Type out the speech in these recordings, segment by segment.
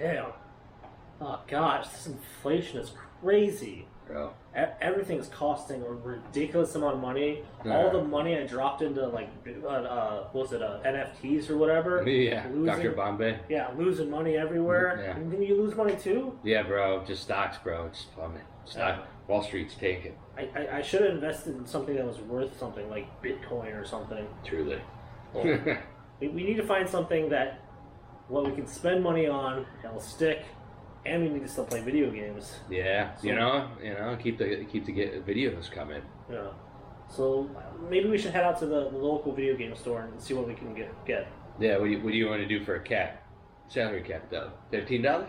Damn. Oh gosh, this inflation is crazy. Bro. Everything's costing a ridiculous amount of money. All the money I dropped into like, what was it, NFTs or whatever? Yeah, Dr. Bombay. Yeah, losing money everywhere. Yeah. And then you lose money too? Yeah, bro. Just stocks, bro. Just plummet. Wall Street's tanking. I should have invested in something that was worth something, like Bitcoin or something. Truly. Well, we need to find something that we can spend money on that'll stick. And we need to still play video games. Yeah, so, you know, keep the videos coming. Yeah. So maybe we should head out to the local video game store and see what we can get. Yeah. What do you want to do for a cap? Salary cap though. $15?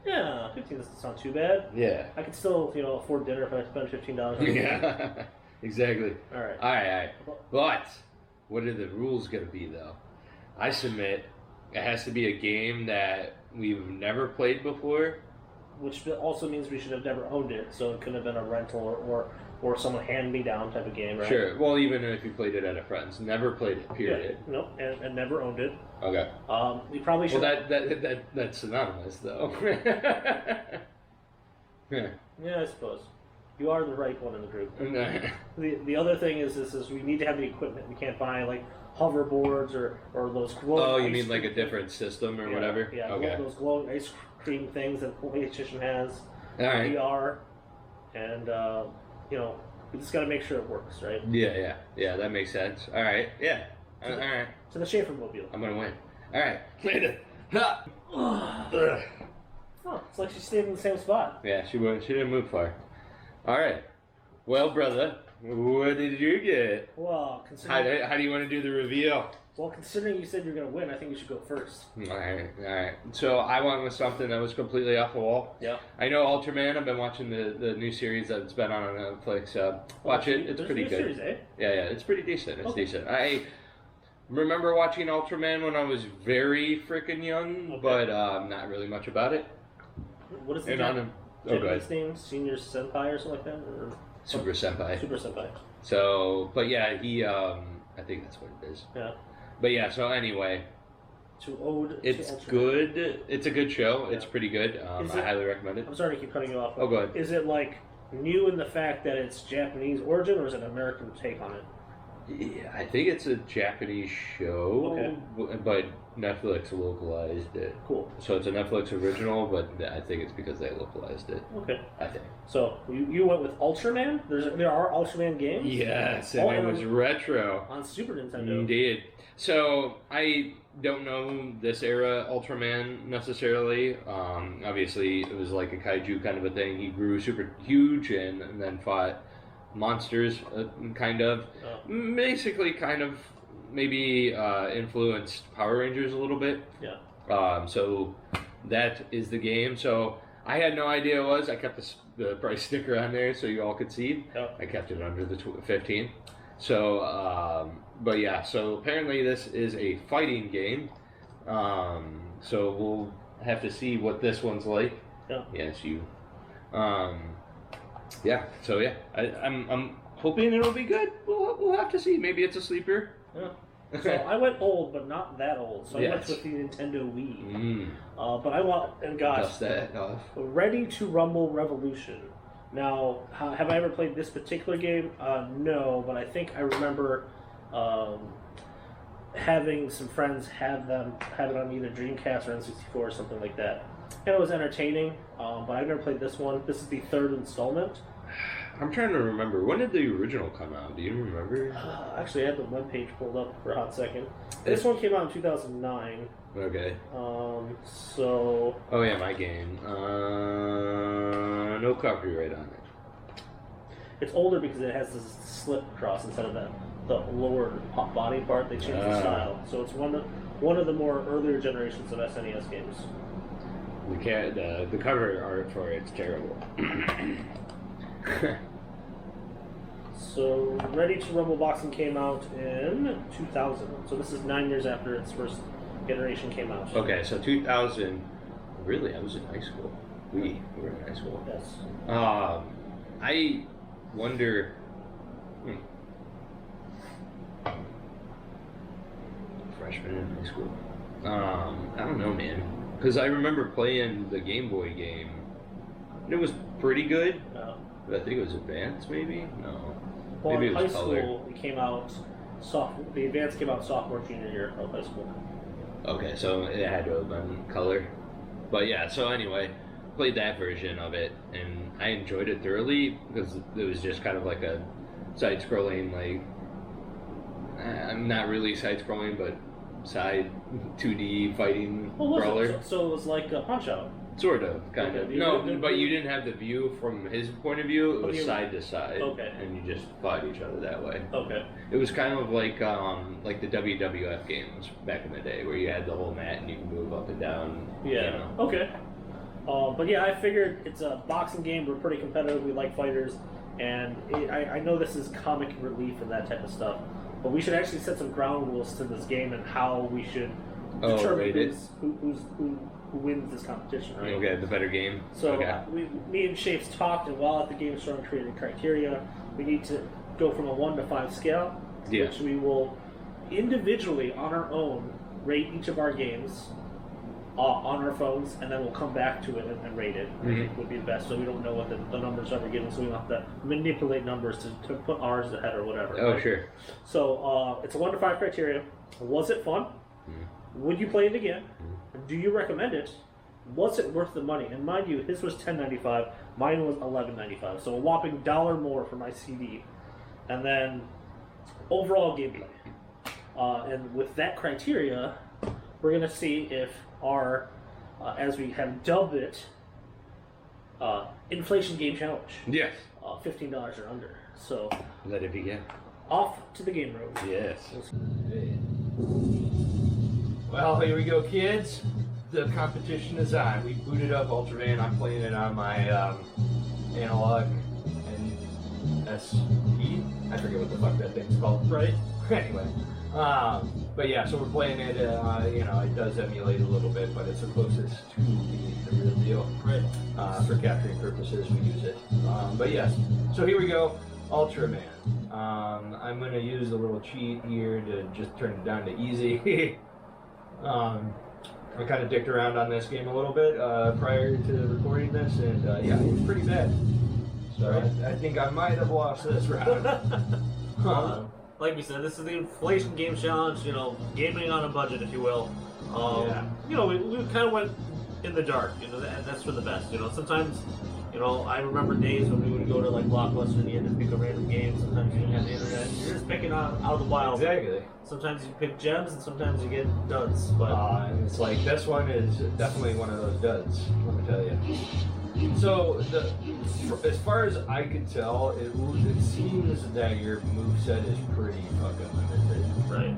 Yeah, $15 doesn't sound too bad. Yeah. I could still afford dinner if I spend $15. Yeah. Exactly. All right. All right. But what are the rules going to be though? I submit it has to be a game that we've never played before. Which also means we should have never owned it, so it could have been a rental or someone hand-me-down type of game, right? Sure. Well, even if you played it at a friend's. Never played it, period. Yeah, nope, and never owned it. Okay. We probably should... Well, that's synonymous, though. Yeah, I suppose. You are the right one in the group. The other thing is we need to have the equipment. We can't buy, like, hoverboards or those glowing... Oh, you mean like a different system or whatever? Yeah, okay. Those glowing ice cream things that PlayStation has. All right. VR. And, we just got to make sure it works, right? Yeah, that makes sense. All right, yeah. All right. To the Schaefer-mobile. I'm going to win. All right. Later. Oh, it's like she's staying in the same spot. Yeah, she didn't move far. All right. Well, brother, what did you get? Well, How do you want to do the reveal? Well, considering you said you're going to win, I think you should go first. All right. So I went with something that was completely off the wall. Yeah. I know Ultraman. I've been watching the new series that's been on Netflix. Watch it. It's pretty good. Series, eh? Yeah. It's pretty decent. It's decent. I remember watching Ultraman when I was very freaking young, but not really much about it. What is the Japanese name? Senior Senpai or something like that? Or Super Senpai. Super Senpai. So, but yeah, he. I think that's what it is. Yeah. But yeah, so anyway, it's good. It's a good show. Yeah. It's pretty good. I highly recommend it. I'm sorry to keep cutting you off. Oh, go ahead. Is it like new in the fact that it's Japanese origin, or is it an American take on it? Yeah, I think it's a Japanese show, but Netflix localized it. Cool. So it's a Netflix original, but I think it's because they localized it. Okay. I think. So you went with Ultraman? There are Ultraman games? Yes, and it was retro. On Super Nintendo. Indeed. So I don't know this era Ultraman necessarily. Obviously, it was like a kaiju kind of a thing. He grew super huge and then fought monsters, kind of. Basically, kind of maybe influenced Power Rangers a little bit. Yeah. So that is the game. So I had no idea it was. I kept the price sticker on there so you all could see. Oh. I kept it under the 15. So, but yeah, so apparently this is a fighting game. So we'll have to see what this one's like. Yeah. Yes, you. Yeah. So yeah, I'm hoping it'll be good. We'll have to see. Maybe it's a sleeper. Yeah. So I went old, but not that old. So I went with the Nintendo Wii. But I got dust that off. Ready to Rumble Revolution. Now, have I ever played this particular game? No, but I think I remember having some friends have it on either Dreamcast or N64 or something like that. And it was entertaining, but I've never played this one. This is the third installment. I'm trying to remember. When did the original come out? Do you remember? Actually, I had the webpage pulled up for a hot second. This one came out in 2009. Okay. So... Oh yeah, my game. No copyright on it. It's older because it has this slip across instead of the lower body part. They changed the style. So it's one of the more earlier generations of SNES games. The cover art for it's terrible. So, Ready to Rumble Boxing came out in 2000. So this is 9 years after its first generation came out. Okay, so 2000. Really, I was in high school. We were in high school. Yes. I wonder. Freshman in high school. I don't know, man. Because I remember playing the Game Boy game, and it was pretty good. But I think it was Advance, maybe? No. Well, maybe in it was high Color. school, it came out the Advance came out sophomore, junior year of high school. Okay, so it had to have been Color. But yeah, so anyway, played that version of it, and I enjoyed it thoroughly because it was just kind of like a side-scrolling, like, not really side-scrolling, but side 2D fighting brawler. So it was like a Punch-Out. Sort of, kind Okay, of. No, but you didn't have the view from his point of view. It was side to side. Okay. And you just fought each other that way. Okay. It was kind of like the WWF games back in the day, where you had the whole mat and you can move up and down. Yeah. You know. Okay. But yeah, I figured it's a boxing game. We're pretty competitive. We like fighters, and I know this is comic relief and that type of stuff. But we should actually set some ground rules to this game and how we should determine who wins this competition, right? Okay, the better game. So okay. me and Shafes talked, and while at the game store created criteria, we need to go from a 1 to 5 scale, which we will individually on our own rate each of our games on our phones, and then we'll come back to it and rate it. I think would be the best, so we don't know what the numbers are we're given, so we don't have to manipulate numbers to put ours ahead or whatever. Oh, right? sure. So it's a 1 to 5 criteria. Was it fun? Would you play it again? Do you recommend it? Was it worth the money? And mind you, his was $10.95, mine was $11.95, so a whopping $1 more for my CD. And then overall gameplay. And with that criteria, we're going to see if our, as we have dubbed it, inflation game challenge. Yes. $15 or under. So Let it begin. off to the game road. Yes. Well, here we go, kids. The competition is on. We booted up Ultraman. I'm playing it on my analog and SP. I forget what the fuck that thing's called. Right. Anyway. But yeah, so we're playing it. You know, it does emulate a little bit, but it's the closest to the real deal. Right. For capturing purposes, we use it. But yes. So here we go. Ultraman. I'm going to use a little cheat here to just turn it down to easy. I kind of dicked around on this game a little bit prior to recording this, and yeah, it's pretty bad. So I think I might have lost this round. Like we said, this is the inflation game challenge, you know, gaming on a budget, if you will. You know, we kind of went in the dark, you know, and that's for the best. You know, sometimes, you know, I remember days when we would go to like Blockbuster and you had to pick a random game. Sometimes you didn't have the internet. You're just picking out of the wild. Exactly. Sometimes you pick gems and sometimes you get duds. But and it's like, this one is definitely one of those duds, let me tell you. So, as far as I could tell, it seems that your moveset is pretty fucking limited. right.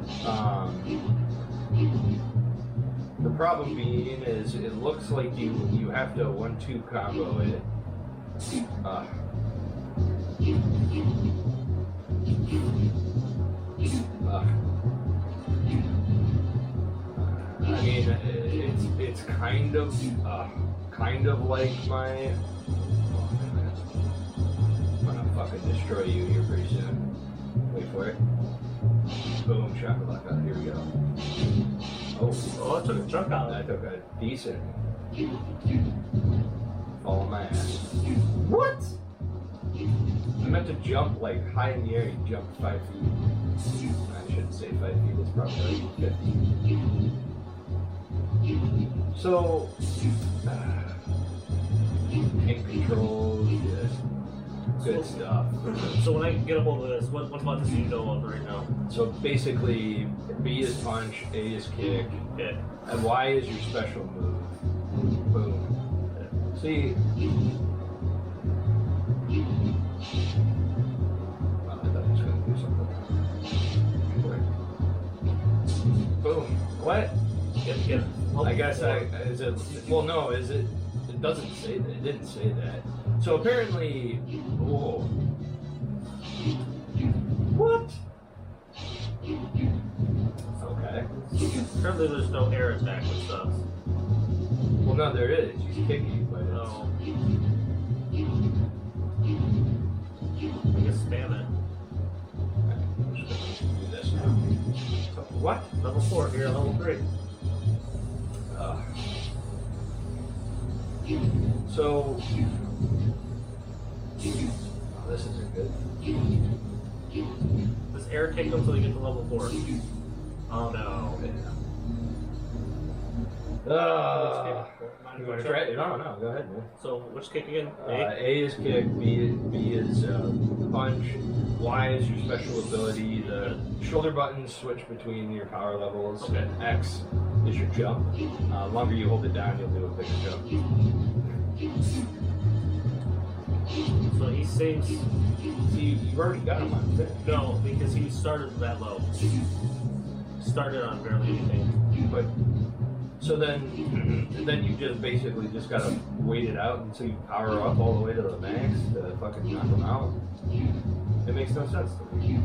The problem being is it looks like you have to 1-2 combo it. I mean, it's kind of like my. I'm gonna fucking destroy you here pretty soon. Wait for it. Boom, shakalaka. Here we go. Oh, I took a chunk out. I took a decent fall on my ass. What? I meant to jump like high in the air. You jumped 5 feet. I shouldn't say 5 feet. It's probably like 50. So, hit controls, just good stuff. So when I get a hold of this, what buttons do you know of right now? So basically, B is punch, A is kick, Okay. and Y is your special move. Boom. See. I thought I was going to do something. Boom. What? Get I guess is it? Well, no. Is it? It doesn't say that. It didn't say that. So apparently, whoa. What? Okay. Apparently there's no air attack, which sucks. Well, no, there is. You kick it, but No. I guess spam it. I'm just gonna do this now. What? Level 4, here at level 3. So, oh, this isn't good. Does air take them till they get to level 4? Oh no. You want to try it? No, go ahead, man. So, which kick again? A is kick, B is punch, Y is your special ability, the shoulder buttons switch between your power levels, Okay. and X is your jump. The longer you hold it down, you'll do a bigger jump. So he saves. See, you've already got him on there. No, because he started that low. Started on barely anything. But so then you just basically just gotta wait it out until you power up all the way to the max to fucking knock him out. It makes no sense to me. I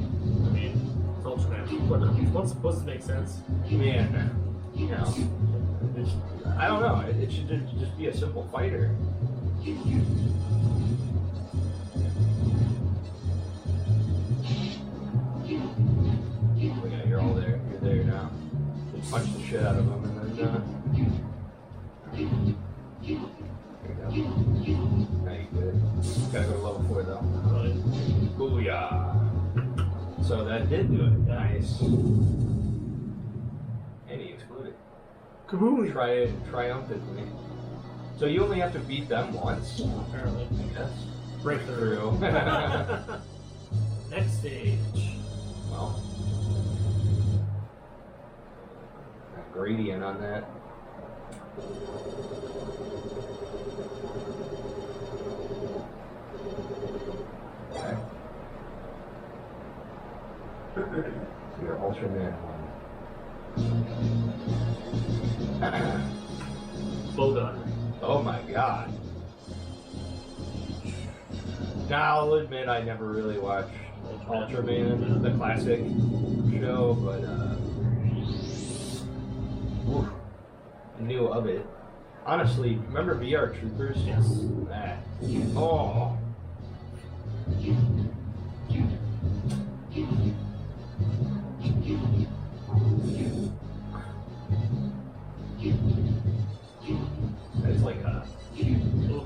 mean, it's Ultraman. What's supposed to make sense? Man, you know, I don't know. It should just be a simple fighter. Oh yeah, you're all there. You're there now. Just punch the shit out of him and then there you go. Now you good. Gotta go to level 4 though. Right. Booyah! So that did do it. Nice. And he exploded. Kabooey! Triumphantly. So you only have to beat them once? Apparently. I guess. Breakthrough. Next stage. Well. Gradient on that. Okay. Your Ultraman one. BOGUN. Oh my god. Now I'll admit I never really watched Ultraman, the classic show, but oof, I knew of it. Honestly, remember VR Troopers? Yes. That. Oh. It's like a. Ooh.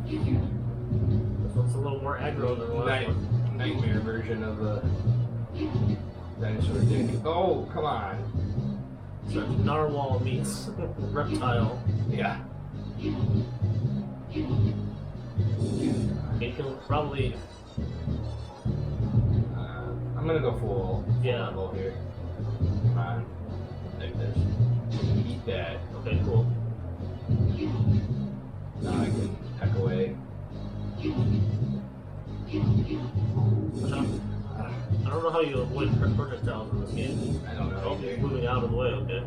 This one's a little more aggro than the last one. Nightmare version of a dinosaur dick. Oh, come on. So narwhal meets reptile. Yeah. It can probably. I'm gonna go full level here. Come on. Like this. Eat that. Okay, cool. Now I can heck away. I don't know how you avoid projectiles in this game. I don't know Oh, either. moving out of the way, okay.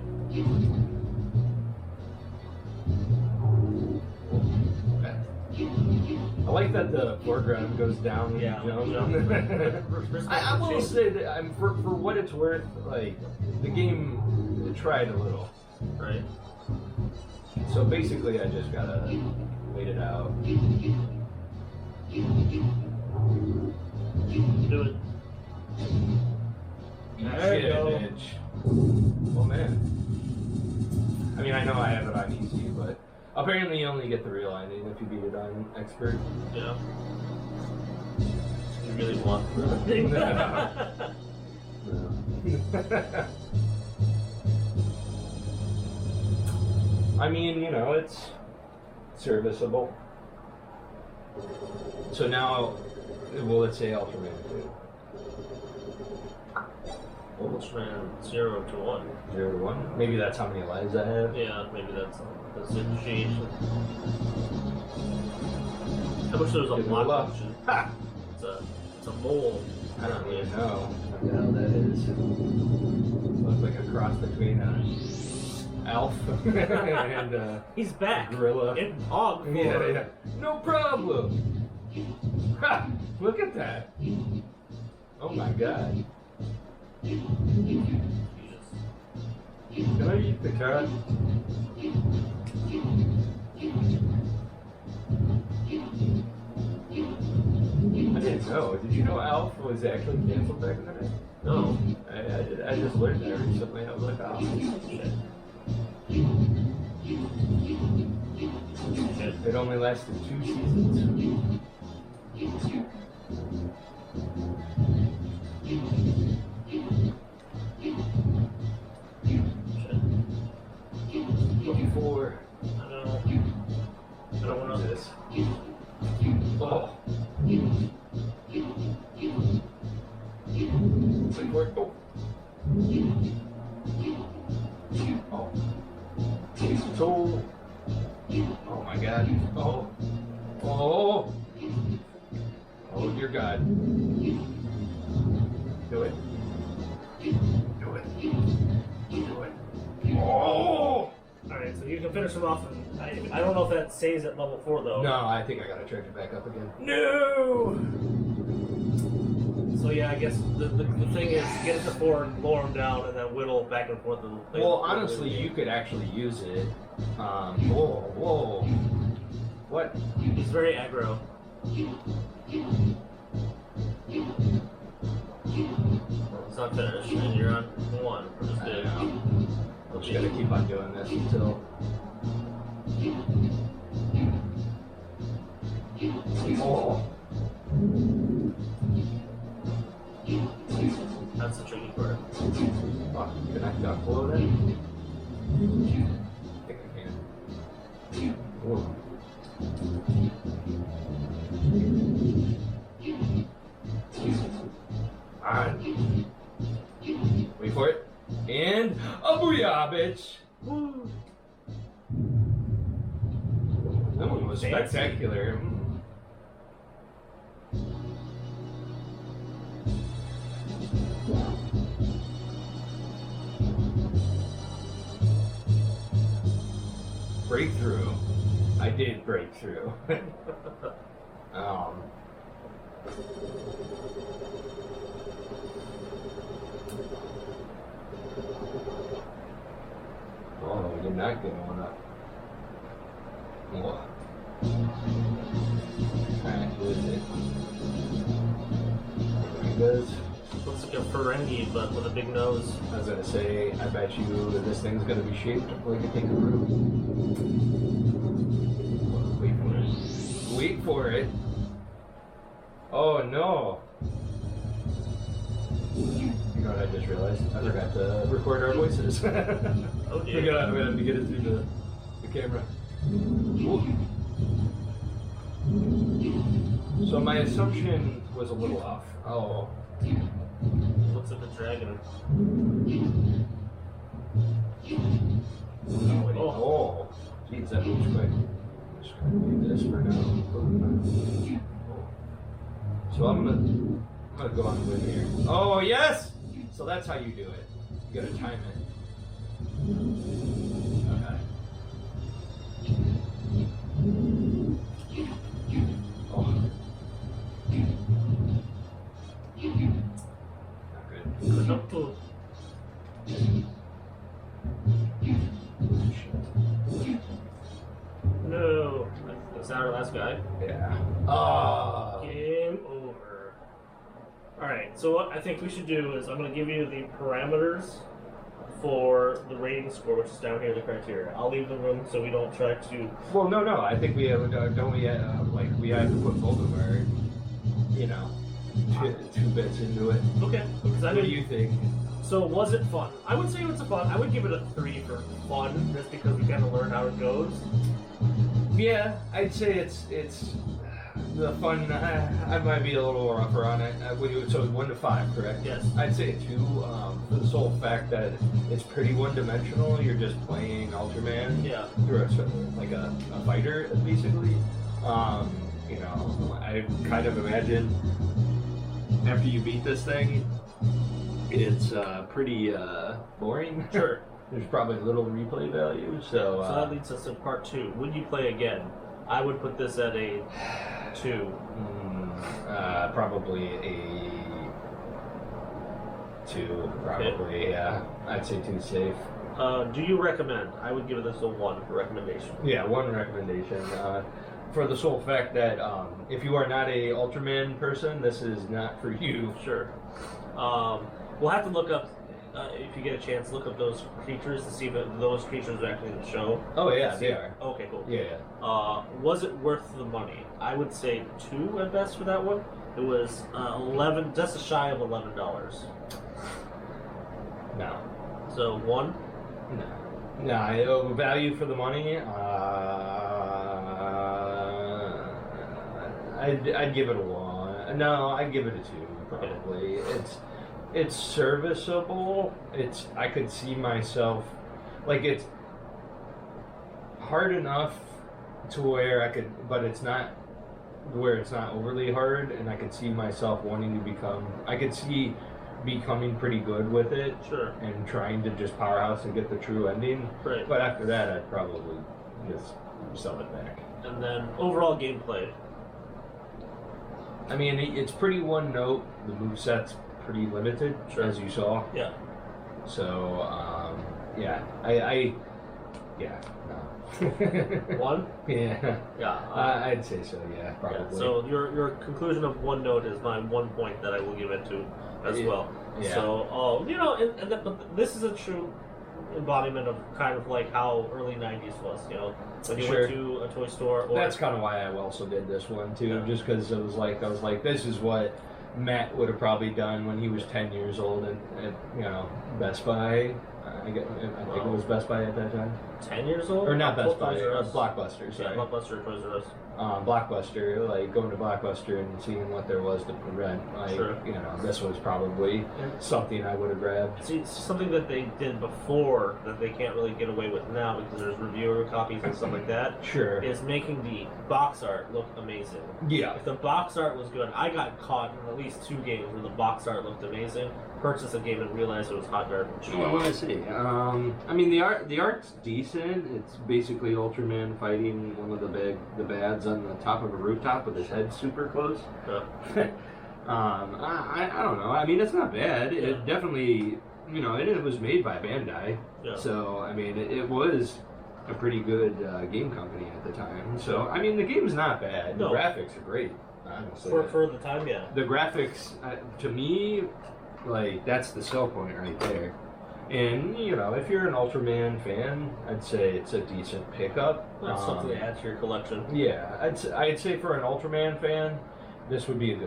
I like that the foreground goes down when Yeah, you jump. I will say that for what it's worth, like the game tried a little. Right. So basically, I just gotta wait it out. Do it. There you go. Bitch. Oh man. I mean, I know I have it on easy, but apparently you only get the real ending if you beat it on expert. Yeah. You really want I mean, you know, it's serviceable. So now, well, let's say Ultraman 2. Ultraman 0 to 1. 0 to 1? Maybe that's how many lives I have. Yeah, maybe that's initiation. I wish there was a block function. Ha! It's a mole. I don't even know what the hell that is. Looks like a cross between Elf and He's back. gorilla. In hog form. Yeah. No problem. Ha! Look at that. Oh my god. Can I eat the cat? I didn't know. Did you know Alf was actually canceled back in the day? No. I just learned that recently. I was like, oh, shit. It only lasted 2 seasons. Before. I don't want to this. Oh. Wait for it. Oh. Oh. So. Oh my god. Oh. Oh. Oh dear God. Do it. Do it. Do it. Oh! Alright, so you can finish him off. And I don't know if that stays at level 4 though. No, I think I gotta charge it back up again. No! So yeah, I guess the thing is get it to 4 and lower him down and then whittle back and forth. And Well, honestly, you could actually use it. Whoa, whoa. What? He's very aggro. It's not finished, and you're on 1. Which is I good. know. I'm just gonna keep on doing this until. Oh. That's the tricky part. Fuck, can I duck below that? I think I can. Whoa. On. Wait for it. And a booyah, bitch! Woo. That one was Fancy. spectacular. Breakthrough. I did break through. Oh, we did not get one up. Whoa. Alright, who is it? Barrangas. Looks like a Ferengi, but with a big nose. I was gonna say, I bet you that this thing's gonna be shaped like a kangaroo. Wait for it. Wait for it. Oh no. You know what I just realized? I forgot to record our voices. Oh dear. We gotta get it through the camera. Ooh. So my assumption was a little off. Oh. Looks like a dragon. Oh. Jeez, that moves quick. I'm just gonna do this for now. So I'm gonna go on with here. Oh yes! So that's how you do it. You gotta time it. Okay. Oh. Not good. Up to. No. Is that our last guy? Yeah. Oh. Game over. Alright, so what I think we should do is I'm going to give you the parameters for the rating score, which is down here, the criteria. I'll leave the room so we don't try to... Well, no. I think we have, don't we, we have to put both of our, two bits into it. Okay. What do you think? So was it fun? I would say it's fun. I would give it a 3 for fun, just because we kind of learn how it goes. Yeah, I'd say it's the fun. I might be a little rougher on it. So 1 to 5, correct? Yes. I'd say 2 for the sole fact that it's pretty one-dimensional. You're just playing Ultraman through a fighter, basically. I kind of imagine after you beat this thing, it's pretty boring. Sure. There's probably little replay value, so... So that leads us to part 2. Would you play again? I would put this at a 2. Probably a 2, probably, yeah. I'd say 2 safe. Do you recommend? I would give this a 1 recommendation. Yeah, 1 recommendation. For the sole fact that if you are not a Ultraman person, this is not for you. Sure. We'll have to look up if you get a chance, look up those creatures to see if those creatures are actually in the show. Oh yeah, they are. Okay, cool. Yeah. Was it worth the money? I would say 2 at best for that one. It was 11, just shy of $11. No. So 1. No, value for the money. I'd give it a 1. No, I'd give it a 2 probably. It's serviceable. I could see myself like it's hard enough to where I could, but it's not where it's not overly hard, and I could see myself wanting to becoming pretty good with it. Sure. And trying to just powerhouse and get the true ending. Right. But after that, I'd probably just sell it back. And then overall gameplay. I mean, it's pretty one note. The moveset's pretty limited, Sure. as you saw. Yeah. So, yeah, yeah, no. 1. Yeah. Yeah. I'd say so. Yeah, probably. Yeah, so your conclusion of 1 note is my 1 point that I will give it to as well. Yeah. So, but this is a true embodiment of kind of like how early 90s was, when you Sure. went to a toy store. Or, That's kind of why I also did this one too, Yeah. just because I was like, this is what Matt would have probably done when he was 10 years old at Best Buy. I think it was Best Buy at that time. 10 years old? Or not Best Buy, Toys R Us. Blockbuster, Yeah, sorry. Blockbuster, Toys R Us. Blockbuster, like going to Blockbuster and seeing what there was to rent. Like, Sure. this was probably something I would have grabbed. See, it's something that they did before that they can't really get away with now because there's reviewer copies and stuff like that, Sure. is making the box art look amazing. Yeah. If the box art was good, I got caught in at least 2 games where the box art looked amazing. Purchased a game and realized it was hot garbage. Well, what I see. I mean, the art's decent. It's basically Ultraman fighting one of the bads on the top of a rooftop with his head super close. Yeah. I don't know. I mean, it's not bad. Yeah. It definitely, it was made by Bandai. Yeah. So, I mean, it was a pretty good game company at the time. So, I mean, the game's not bad. No. The graphics are great, honestly. For the time, yeah. The graphics, to me, like, that's the sell point right there. And, if you're an Ultraman fan, I'd say it's a decent pickup. That's something to add to your collection. Yeah, I'd say for an Ultraman fan, this would be a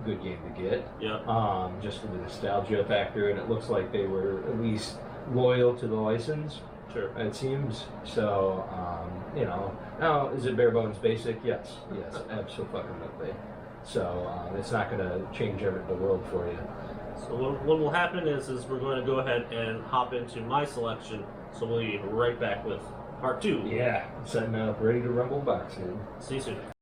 good game to get. Yeah. Just for the nostalgia factor, and it looks like they were at least loyal to the license. Sure. It seems so. Now is it bare bones basic? Yes, absolutely. So it's not going to change the world for you. So what will happen is we're going to go ahead and hop into my selection. So we'll be right back with part 2. Yeah, setting up, ready to rumble boxing. See you soon.